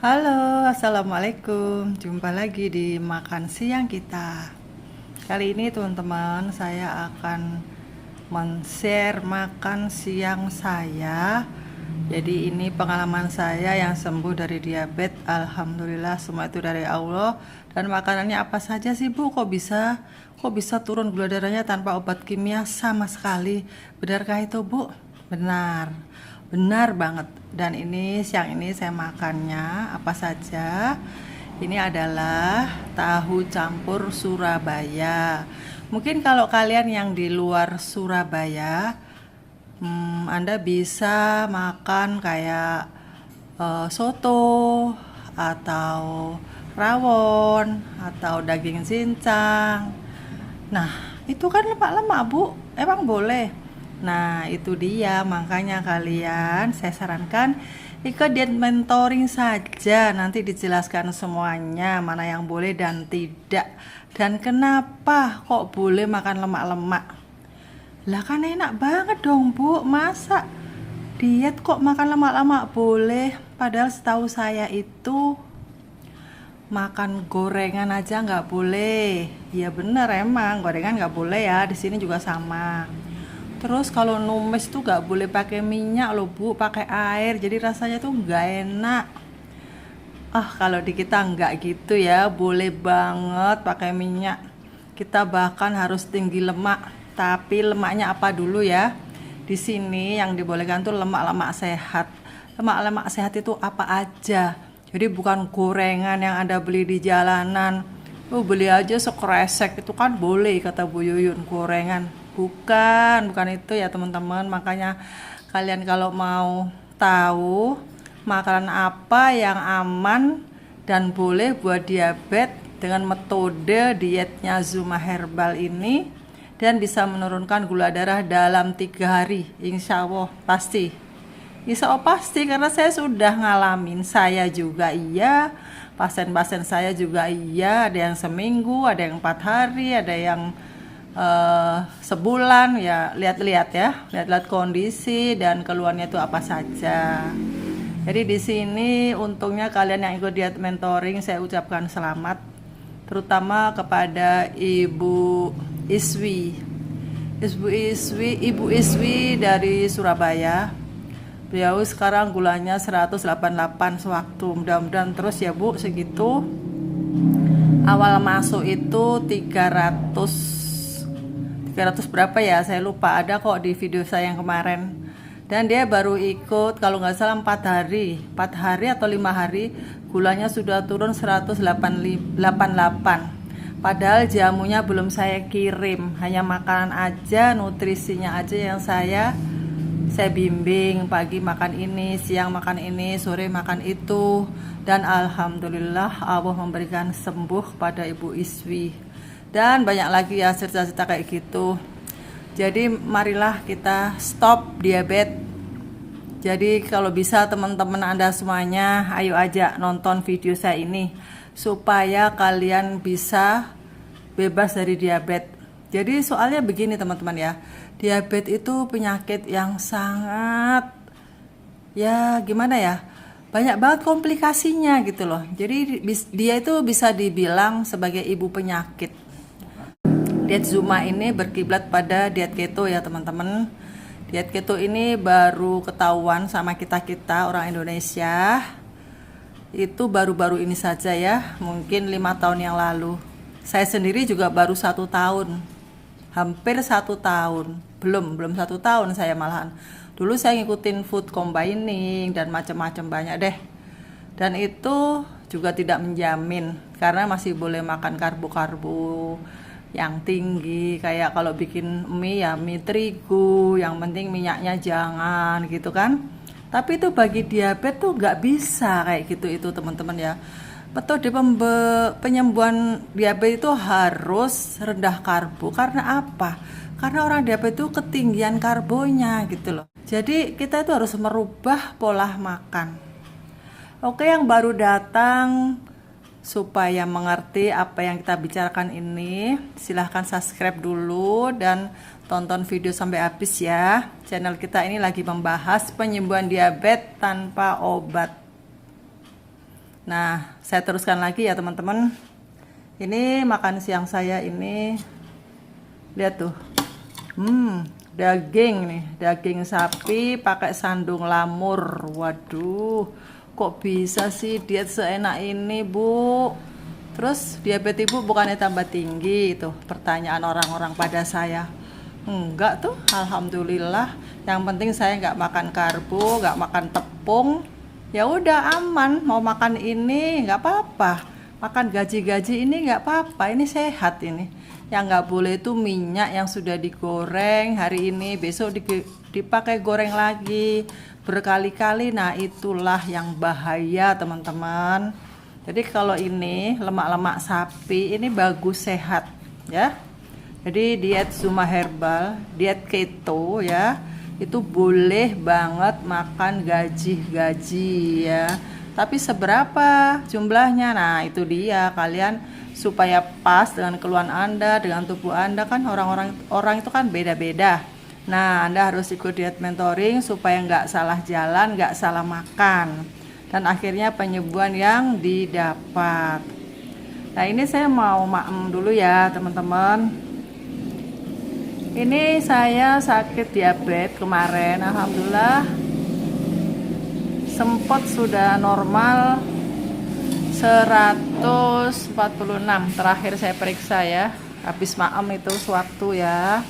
Halo, assalamualaikum. Jumpa lagi di makan siang kita. Kali ini teman-teman, saya akan men-share makan siang saya. Jadi ini pengalaman saya yang sembuh dari diabetes. Alhamdulillah, semua itu dari Allah. Dan makanannya apa saja sih Bu? Kok bisa turun gula darahnya tanpa obat kimia sama sekali? Benarkah itu Bu? Benar. Benar banget. Dan ini siang ini saya makannya apa saja? Ini adalah tahu campur Surabaya. Mungkin kalau kalian yang di luar Surabaya, Anda bisa makan kayak soto atau rawon atau daging cincang. Nah, itu kan lemak-lemak, Bu. Emang boleh? Nah, itu dia. Makanya kalian, saya sarankan ikut diet mentoring saja. Nanti dijelaskan semuanya, mana yang boleh dan tidak. Dan kenapa kok boleh makan lemak-lemak. Lah kan enak banget dong, Bu. Masa diet kok makan lemak-lemak boleh? Padahal setahu saya itu makan gorengan aja nggak boleh. Ya bener emang gorengan nggak boleh ya. Di sini juga sama. Terus kalau numis tuh nggak boleh pakai minyak loh Bu, pakai air. Jadi rasanya tuh nggak enak. Kalau di kita nggak gitu ya, boleh banget pakai minyak. Kita bahkan harus tinggi lemak. Tapi lemaknya apa dulu ya? Di sini yang dibolehkan tuh lemak-lemak sehat. Lemak-lemak sehat itu apa aja? Jadi bukan gorengan yang Anda beli di jalanan. Beli aja sekresek itu kan boleh kata Bu Yuyun gorengan. Bukan itu ya teman-teman. Makanya kalian kalau mau tahu makanan apa yang aman dan boleh buat diabetes dengan metode dietnya Zuma Herbal ini dan bisa menurunkan gula darah dalam 3 hari. Insya Allah pasti. Insya Allah pasti karena saya sudah ngalamin. Saya juga iya, pasien-pasien saya juga iya. Ada yang seminggu, ada yang 4 hari, ada yang sebulan. Ya lihat-lihat ya, lihat-lihat kondisi dan keluarnya itu apa saja. Jadi di sini untungnya kalian yang ikut diet mentoring saya ucapkan selamat, terutama kepada Ibu Iswi. Ibu Iswi dari Surabaya. Beliau sekarang gulanya 188 sewaktu. Mudah-mudahan terus ya Bu segitu. Awal masuk itu 300 berapa ya? Saya lupa, ada kok di video saya yang kemarin. Dan dia baru ikut kalau nggak salah 4 hari atau 5 hari gulanya sudah turun 188. Padahal jamunya belum saya kirim, hanya makanan aja, nutrisinya aja yang saya bimbing. Pagi makan ini, siang makan ini, sore makan itu. Dan alhamdulillah Allah memberikan sembuh pada Ibu Iswi. Dan banyak lagi ya cerita-cerita kayak gitu. Jadi marilah kita stop diabetes. Jadi kalau bisa teman-teman Anda semuanya, ayo aja nonton video saya ini supaya kalian bisa bebas dari diabetes. Jadi soalnya begini teman-teman ya, diabetes itu penyakit yang sangat, ya gimana ya, banyak banget komplikasinya gitu loh. Jadi dia itu bisa dibilang sebagai ibu penyakit. Diet Zuma ini berkiblat pada diet keto ya teman-teman. Diet keto ini baru ketahuan sama kita orang Indonesia. Itu baru-baru ini saja ya, mungkin 5 tahun yang lalu. Saya sendiri juga baru 1 tahun, hampir 1 tahun, belum 1 tahun saya malahan. Dulu saya ngikutin food combining dan macam-macam banyak deh. Dan itu juga tidak menjamin karena masih boleh makan karbo-karbo yang tinggi, kayak kalau bikin mie ya mie terigu, yang penting minyaknya jangan gitu kan. Tapi itu bagi diabetes tuh nggak bisa kayak gitu itu teman-teman ya. Metode penyembuhan diabetes itu harus rendah karbo. Karena apa? Karena orang diabetes itu ketinggian karbonya gitu loh. Jadi kita itu harus merubah pola makan. Oke, yang baru datang, supaya mengerti apa yang kita bicarakan ini, silahkan subscribe dulu dan tonton video sampai habis ya. Channel kita ini lagi membahas penyembuhan diabetes tanpa obat. Nah, saya teruskan lagi ya teman-teman. Ini makan siang saya ini, lihat tuh. Daging nih, daging sapi pakai sandung lamur. Waduh, kok bisa sih diet seenak ini, Bu? Terus diabetes Ibu bukannya tambah tinggi itu? Pertanyaan orang-orang pada saya. Enggak tuh, alhamdulillah. Yang penting saya nggak makan karbo, nggak makan tepung. Ya udah aman, mau makan ini nggak apa-apa, makan gaji-gaji ini nggak apa-apa, ini sehat ini. Yang nggak boleh itu minyak yang sudah digoreng hari ini, besok dipakai goreng lagi berkali-kali. Nah itulah yang bahaya teman-teman. Jadi kalau ini lemak-lemak sapi ini bagus, sehat ya. Jadi diet Zuma Herbal, diet keto ya, itu boleh banget makan gaji ya. Tapi seberapa jumlahnya? Nah, itu dia, kalian supaya pas dengan keluhan Anda, dengan tubuh Anda, kan orang itu kan beda-beda. Nah, Anda harus ikut diet mentoring supaya nggak salah jalan, nggak salah makan. Dan akhirnya penyembuhan yang didapat. Nah, ini saya mau maem dulu ya, teman-teman. Ini saya sakit diabetes kemarin, alhamdulillah sempat sudah normal 146 terakhir saya periksa ya, habis maem itu sewaktu ya.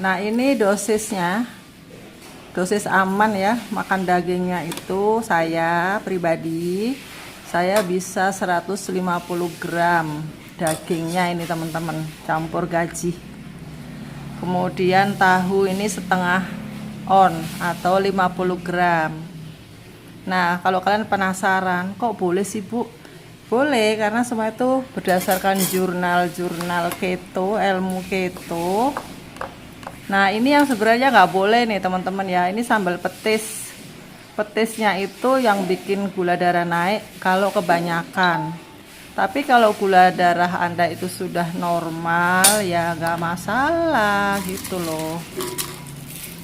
Nah ini dosisnya, dosis aman ya, makan dagingnya itu saya pribadi, saya bisa 150 gram dagingnya ini teman-teman, campur gaji. Kemudian tahu ini setengah on atau 50 gram. Nah kalau kalian penasaran kok boleh sih Bu, boleh karena semua itu berdasarkan jurnal-jurnal keto, ilmu keto. Nah ini yang sebenarnya nggak boleh nih teman-teman ya, ini sambal petis. Petisnya itu yang bikin gula darah naik kalau kebanyakan. Tapi kalau gula darah Anda itu sudah normal ya nggak masalah gitu loh.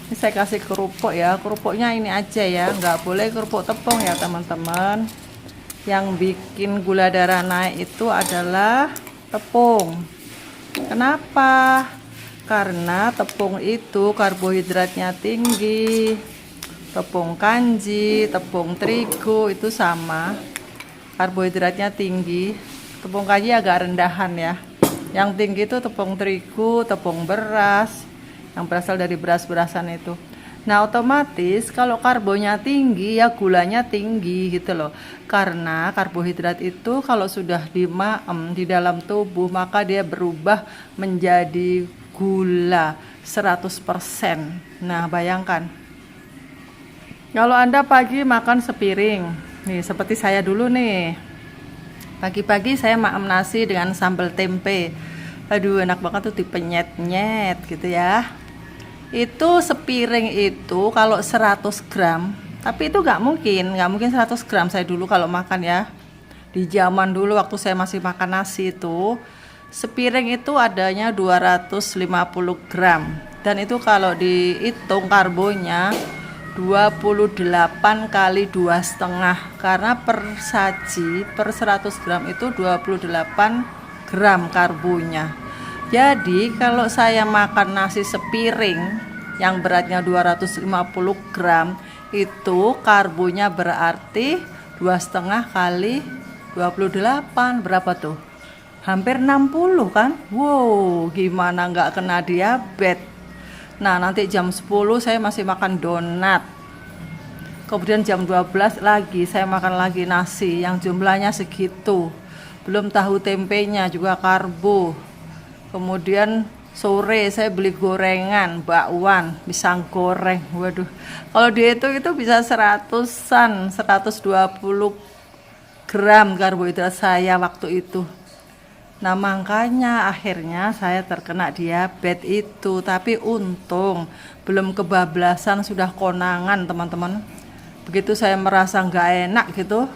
Ini saya kasih kerupuk ya, kerupuknya ini aja ya, nggak boleh kerupuk tepung ya teman-teman. Yang bikin gula darah naik itu adalah tepung. Kenapa? Karena tepung itu karbohidratnya tinggi. Tepung kanji, tepung terigu itu sama, karbohidratnya tinggi. Tepung kanji agak rendahan ya. Yang tinggi itu tepung terigu, tepung beras, yang berasal dari beras-berasan itu. Nah otomatis kalau karbonya tinggi ya gulanya tinggi gitu loh. Karena karbohidrat itu kalau sudah dimaem di dalam tubuh maka dia berubah menjadi gula 100%. Nah bayangkan kalau Anda pagi makan sepiring nih, seperti saya dulu nih, pagi-pagi saya makan nasi dengan sambal tempe. Aduh enak banget tuh, dipenyet-nyet gitu ya. Itu sepiring itu kalau 100 gram, tapi itu nggak mungkin 100 gram saya dulu kalau makan ya. Di zaman dulu waktu saya masih makan nasi itu, sepiring itu adanya 250 gram. Dan itu kalau dihitung karbonya 28 kali 2,5, karena per saji per 100 gram itu 28 gram karbonya. Jadi kalau saya makan nasi sepiring yang beratnya 250 gram itu karbonya berarti 2,5 kali 28 berapa tuh? Hampir 60 kan? Wow, gimana nggak kena diabetes? Nah nanti jam 10 saya masih makan donat. Kemudian jam 12 lagi saya makan lagi nasi yang jumlahnya segitu. Belum tahu tempenya juga karbo. Kemudian sore saya beli gorengan, bakwan, pisang goreng. Waduh, kalau dihitung itu bisa 120 gram karbohidrat saya waktu itu. Nah makanya akhirnya saya terkena diabetes itu. Tapi untung belum kebablasan, sudah konangan teman-teman. Begitu saya merasa nggak enak gitu,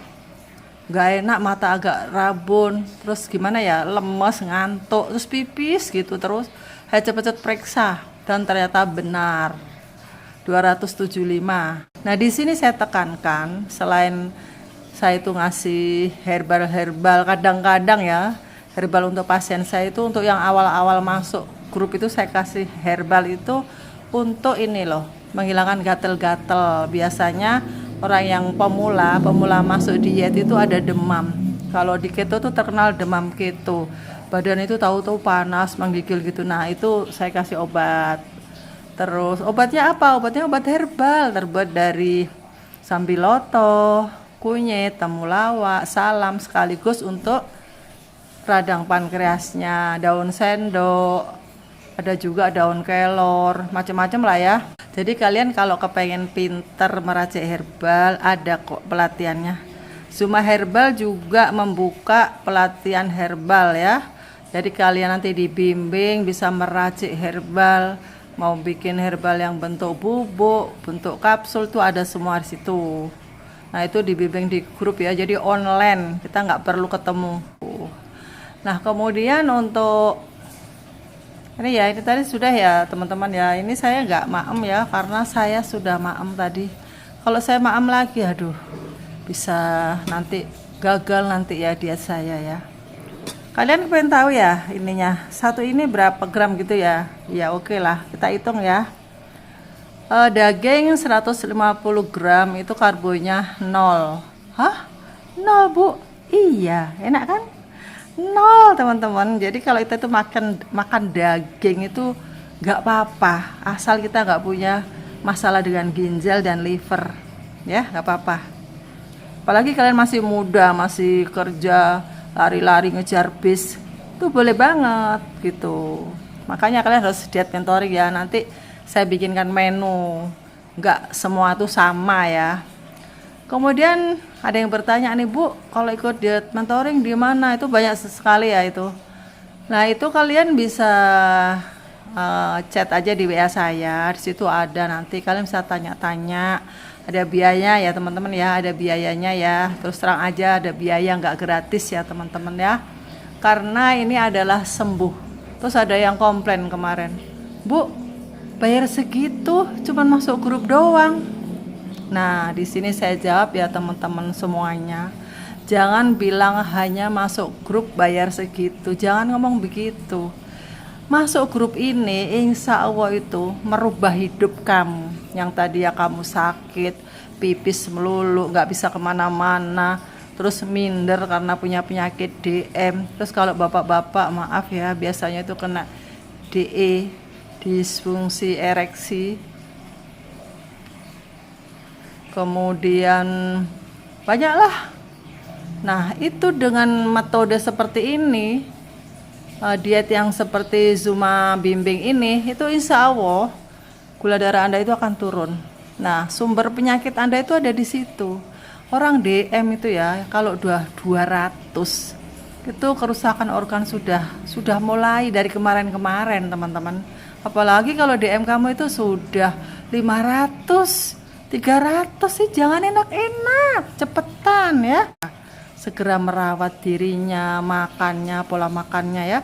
nggak enak, mata agak rabun, terus gimana ya, lemes, ngantuk, terus pipis gitu. Terus saya cepet-cepet periksa dan ternyata benar 275. Nah, di sini saya tekankan, selain saya itu ngasih herbal-herbal, kadang-kadang ya, herbal untuk pasien saya itu untuk yang awal-awal masuk grup itu saya kasih herbal itu untuk ini loh, menghilangkan gatel-gatel. Biasanya orang yang pemula masuk diet itu ada demam. Kalau di keto tuh terkenal demam keto. Badan itu tahu-tahu panas, menggigil gitu. Nah, itu saya kasih obat. Terus obatnya apa? Obatnya obat herbal terbuat dari sambiloto, kunyit, temulawak, salam, sekaligus untuk radang pankreasnya, daun sendok, ada juga daun kelor, macam-macam lah ya. Jadi kalian kalau kepengen pinter meracik herbal, ada kok pelatihannya. Zuma Herbal juga membuka pelatihan herbal ya. Jadi kalian nanti dibimbing bisa meracik herbal, mau bikin herbal yang bentuk bubuk, bentuk kapsul tuh ada semua di situ. Nah, itu dibimbing di grup ya, jadi online, kita nggak perlu ketemu. Nah, kemudian untuk ini ya, ini tadi sudah ya teman-teman ya, ini saya nggak maem ya, karena saya sudah maem tadi. Kalau saya maem lagi, aduh, bisa nanti gagal nanti ya diet saya ya. Kalian pengen tahu ya ininya, satu ini berapa gram gitu ya? Ya oke lah, kita hitung ya. Daging 150 gram itu karbonya 0. Hah? 0 bu? Iya, enak kan? 0 teman-teman. Jadi kalau kita itu makan daging itu nggak apa-apa, asal kita nggak punya masalah dengan ginjal dan liver, ya nggak apa-apa. Apalagi kalian masih muda, masih kerja, lari-lari ngejar bis, itu boleh banget gitu. Makanya kalian harus diet mentoring ya. Nanti saya bikinkan menu, nggak semua tuh sama ya. Kemudian ada yang bertanya nih bu, kalau ikut diet mentoring di mana? Itu banyak sekali ya itu. Nah itu kalian bisa chat aja di WA saya, di situ ada, nanti kalian bisa tanya-tanya. Ada biaya ya teman-teman ya, ada biayanya ya. Terus terang aja ada biaya, nggak gratis ya teman-teman ya. Karena ini adalah sembuh. Terus ada yang komplain kemarin, bu, bayar segitu, cuman masuk grup doang. Nah, di sini saya jawab ya teman-teman semuanya. Jangan bilang hanya masuk grup bayar segitu, jangan ngomong begitu. Masuk grup ini insya Allah itu merubah hidup kamu. Yang tadi ya kamu sakit, pipis melulu, nggak bisa kemana-mana, terus minder karena punya penyakit DM. Terus kalau bapak-bapak maaf ya, biasanya itu kena DE, disfungsi ereksi. Kemudian banyaklah. Nah itu dengan metode seperti ini, diet yang seperti Zuma bimbing ini, itu insya Allah gula darah Anda itu akan turun. Nah sumber penyakit Anda itu ada di situ. Orang DM itu ya, kalau udah 200 itu kerusakan organ sudah mulai dari kemarin-kemarin teman-teman. Apalagi kalau DM kamu itu sudah 500, 300 sih, jangan enak-enak, cepetan ya. Segera merawat dirinya, makannya, pola makannya ya.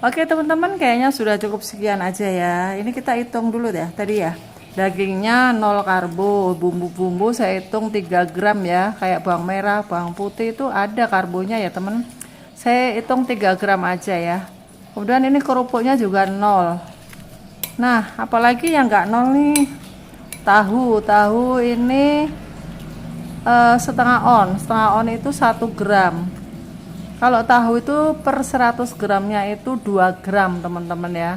Oke teman-teman, kayaknya sudah cukup sekian aja ya. Ini kita hitung dulu deh tadi ya. Dagingnya 0 karbo, bumbu-bumbu saya hitung 3 gram ya. Kayak bawang merah, bawang putih itu ada karbonya ya teman. Saya hitung 3 gram aja ya. Kemudian ini kerupuknya juga 0. Nah apalagi yang nggak 0 nih, tahu ini setengah on itu 1 gram. Kalau tahu itu per 100 gramnya itu 2 gram teman-teman ya,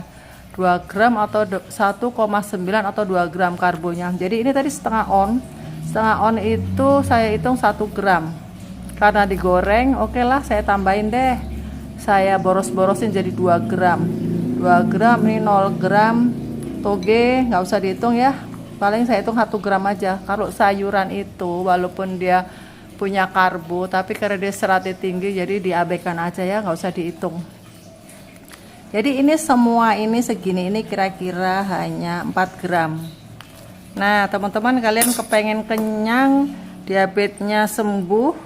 2 gram atau 1,9 atau 2 gram karbonya. Jadi ini tadi setengah on itu saya hitung 1 gram. Karena digoreng, oke lah saya tambahin deh, saya boros-borosin jadi 2 gram. 2 gram ini 0 gram toge, nggak usah dihitung ya, paling saya hitung 1 gram aja. Kalau sayuran itu walaupun dia punya karbo, tapi karena dia seratnya tinggi jadi diabaikan aja ya, nggak usah dihitung. Jadi ini semua ini segini ini kira-kira hanya 4 gram. Nah teman-teman, kalian kepengen kenyang, diabetesnya sembuh,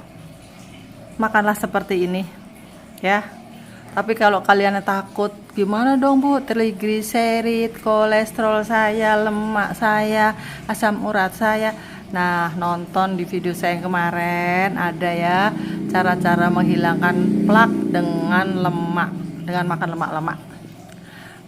makanlah seperti ini ya. Tapi kalau kalian takut gimana dong Bu, trigliserid, kolesterol saya, lemak saya, asam urat saya. Nah, nonton di video saya yang kemarin ada ya cara-cara menghilangkan plak dengan lemak, dengan makan lemak-lemak.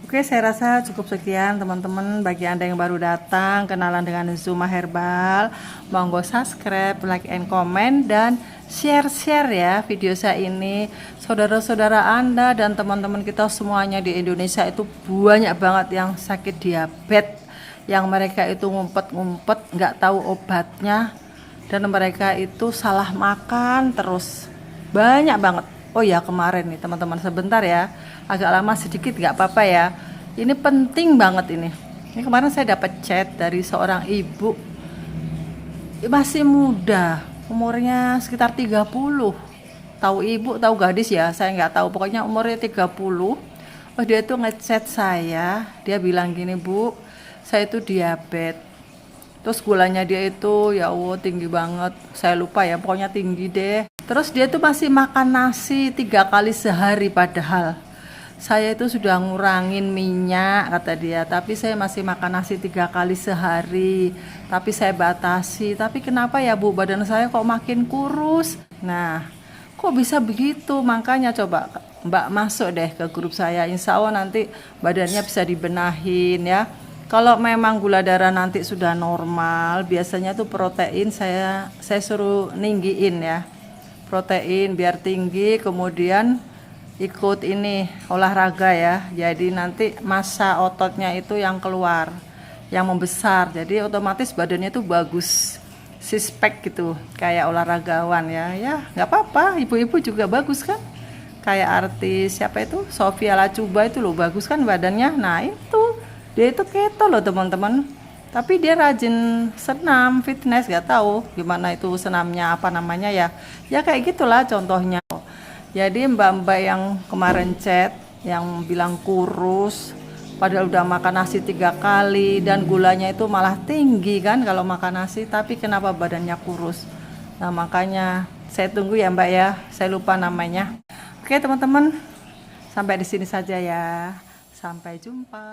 Oke, saya rasa cukup sekian teman-teman. Bagi Anda yang baru datang, kenalan dengan Zuma Herbal, monggo subscribe, like, and comment, dan share ya video saya ini. Saudara-saudara Anda dan teman-teman kita semuanya di Indonesia itu banyak banget yang sakit diabetes, yang mereka itu ngumpet-ngumpet nggak tahu obatnya, dan mereka itu salah makan terus. Banyak banget. Oh ya, kemarin nih teman-teman, sebentar ya, agak lama sedikit nggak apa-apa ya, ini penting banget ini. Kemarin saya dapat chat dari seorang ibu, masih muda, umurnya sekitar 30. Tahu ibu, tahu gadis ya, saya nggak tahu, pokoknya umurnya 30. Oh, dia tuh ngechat saya, dia bilang gini, Bu, saya itu diabetes. Terus gulanya dia itu ya Allah tinggi banget, saya lupa ya, pokoknya tinggi deh. Terus dia tuh masih makan nasi 3 kali sehari, padahal saya itu sudah ngurangin minyak kata dia, tapi saya masih makan nasi 3 kali sehari, tapi saya batasi. Tapi kenapa ya Bu, badan saya kok makin kurus? Nah, kok bisa begitu? Makanya coba Mbak masuk deh ke grup saya, insya Allah nanti badannya bisa dibenahin ya. Kalau memang gula darah nanti sudah normal, biasanya tuh protein saya suruh ninggiin ya, protein biar tinggi, kemudian ikut ini olahraga ya, jadi nanti massa ototnya itu yang keluar, yang membesar, jadi otomatis badannya itu bagus, six pack gitu, kayak olahragawan ya nggak apa-apa, ibu-ibu juga bagus kan, kayak artis siapa itu, Sophia Latjuba itu loh, bagus kan badannya. Nah itu dia itu keto loh teman-teman, tapi dia rajin senam fitness, gak tahu gimana itu senamnya, apa namanya ya kayak gitulah contohnya. Jadi mbak-mbak yang kemarin chat yang bilang kurus, padahal udah makan nasi 3 kali dan gulanya itu malah tinggi kan kalau makan nasi, tapi kenapa badannya kurus? Nah makanya saya tunggu ya Mbak ya, saya lupa namanya. Oke teman-teman, sampai di sini saja ya, sampai jumpa.